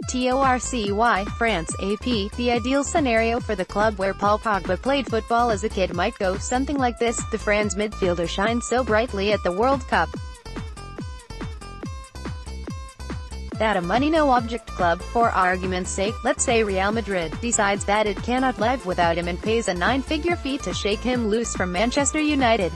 Torcy, France, AP. The ideal scenario for the club where Paul Pogba played football as a kid might go something like this. The France midfielder shines so brightly at the World Cup that a money-no-object club, for argument's sake, let's say Real Madrid, decides that it cannot live without him and pays a 9-figure fee to shake him loose from Manchester United.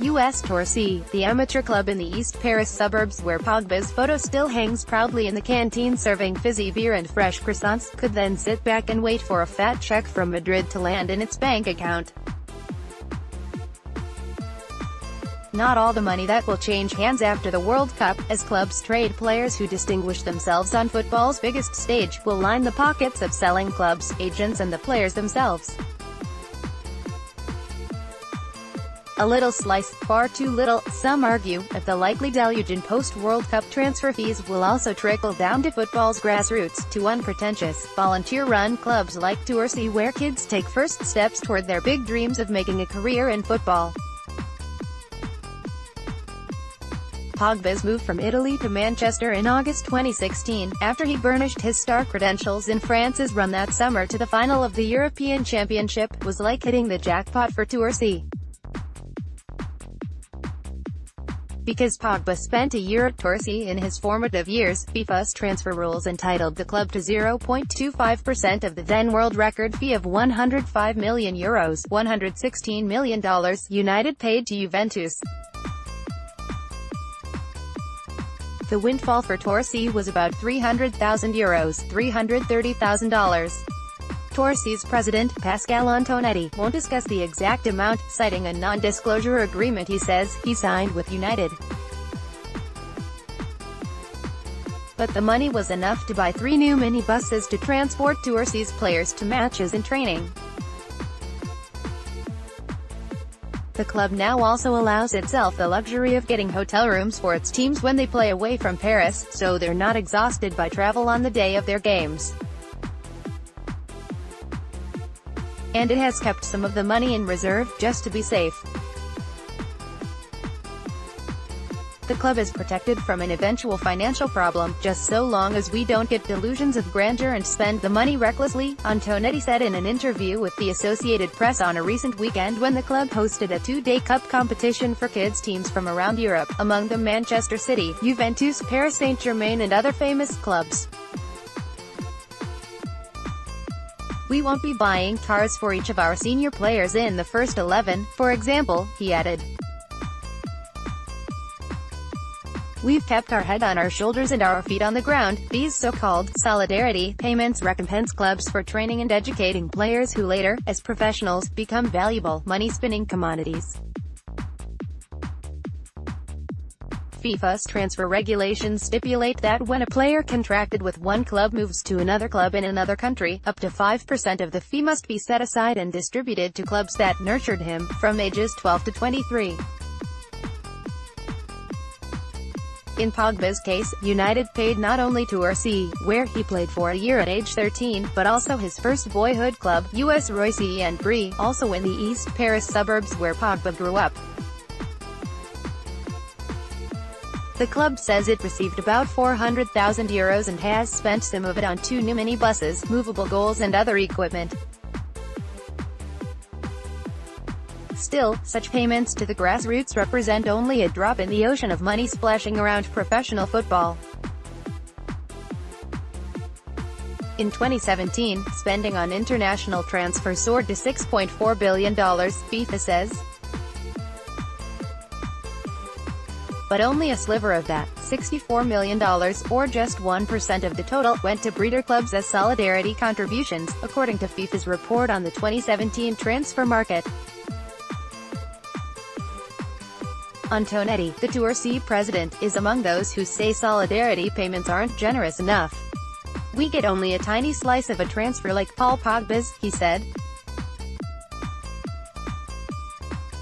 US Torcy, the amateur club in the East Paris suburbs where Pogba's photo still hangs proudly in the canteen serving fizzy beer and fresh croissants, could then sit back and wait for a fat check from Madrid to land in its bank account. Not all the money that will change hands after the World Cup, as clubs trade players who distinguish themselves on football's biggest stage, will line the pockets of selling clubs, agents and the players themselves. A little slice, far too little, some argue, of the likely deluge in post-World Cup transfer fees will also trickle down to football's grassroots, to unpretentious, volunteer-run clubs like Torcy where kids take first steps toward their big dreams of making a career in football. Pogba's move from Italy to Manchester in August 2016, after he burnished his star credentials in France's run that summer to the final of the European Championship, was like hitting the jackpot for Torcy. Because Pogba spent a year at Torcy in his formative years, FIFA's transfer rules entitled the club to 0.25% of the then world record fee of €105 million, $116 million, United paid to Juventus. The windfall for Torcy was about €300,000, $330,000. Torcy's president, Pascal Antonetti, won't discuss the exact amount, citing a non-disclosure agreement he says he signed with United. But the money was enough to buy 3 new minibuses to transport Torcy's players to matches and training. The club now also allows itself the luxury of getting hotel rooms for its teams when they play away from Paris, so they're not exhausted by travel on the day of their games. And it has kept some of the money in reserve, just to be safe. The club is protected from an eventual financial problem, just so long as we don't get delusions of grandeur and spend the money recklessly, Antonetti said in an interview with the Associated Press on a recent weekend when the club hosted a 2-day cup competition for kids teams from around Europe, among them Manchester City, Juventus, Paris Saint-Germain and other famous clubs. We won't be buying cars for each of our senior players in the first 11, for example, he added. We've kept our head on our shoulders and our feet on the ground. These so-called solidarity payments recompense clubs for training and educating players who later, as professionals, become valuable, money-spinning commodities. FIFA's transfer regulations stipulate that when a player contracted with one club moves to another club in another country, up to 5% of the fee must be set aside and distributed to clubs that nurtured him, from ages 12 to 23. In Pogba's case, United paid not only Torcy, where he played for a year at age 13, but also his first boyhood club, US Roissy and Brie, also in the East Paris suburbs where Pogba grew up. The club says it received about €400,000 and has spent some of it on 2 new minibuses, movable goals and other equipment. Still, such payments to the grassroots represent only a drop in the ocean of money splashing around professional football. In 2017, spending on international transfers soared to $6.4 billion, FIFA says. But only a sliver of that, $64 million, or just 1% of the total, went to breeder clubs as solidarity contributions, according to FIFA's report on the 2017 transfer market. Antonetti, the Torcy president, is among those who say solidarity payments aren't generous enough. We get only a tiny slice of a transfer like Paul Pogba's, he said.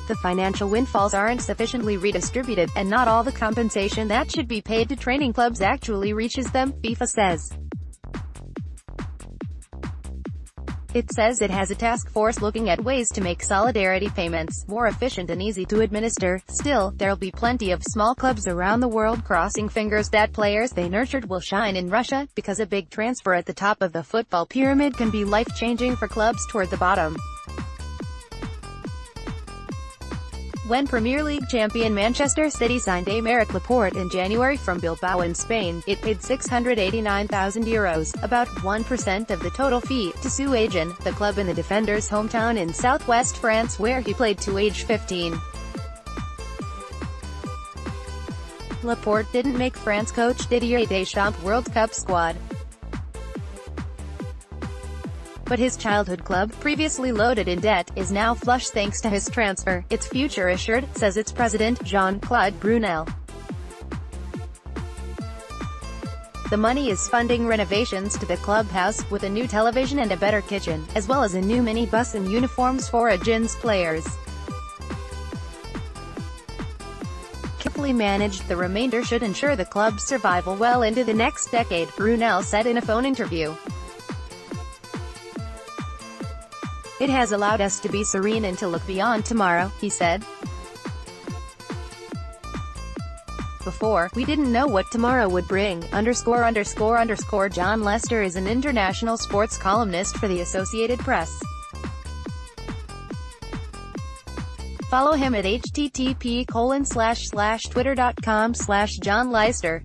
The financial windfalls aren't sufficiently redistributed, and not all the compensation that should be paid to training clubs actually reaches them, FIFA says. It says it has a task force looking at ways to make solidarity payments more efficient and easy to administer. Still, there'll be plenty of small clubs around the world crossing fingers that players they nurtured will shine in Russia, because a big transfer at the top of the football pyramid can be life-changing for clubs toward the bottom. When Premier League champion Manchester City signed Aymeric Laporte in January from Bilbao in Spain, it paid €689,000, about 1% of the total fee, to Suagen, the club in the defender's hometown in southwest France where he played to age 15. Laporte didn't make France coach Didier Deschamps' World Cup squad, but his childhood club, previously loaded in debt, is now flush thanks to his transfer. Its future assured, says its president, Jean-Claude Brunel. The money is funding renovations to the clubhouse, with a new television and a better kitchen, as well as a new minibus and uniforms for Agen's players. Carefully managed, the remainder should ensure the club's survival well into the next decade, Brunel said in a phone interview. It has allowed us to be serene and to look beyond tomorrow, he said. Before, we didn't know what tomorrow would bring, ____. John Lester is an international sports columnist for the Associated Press. Follow him at http://twitter.com/John Lester.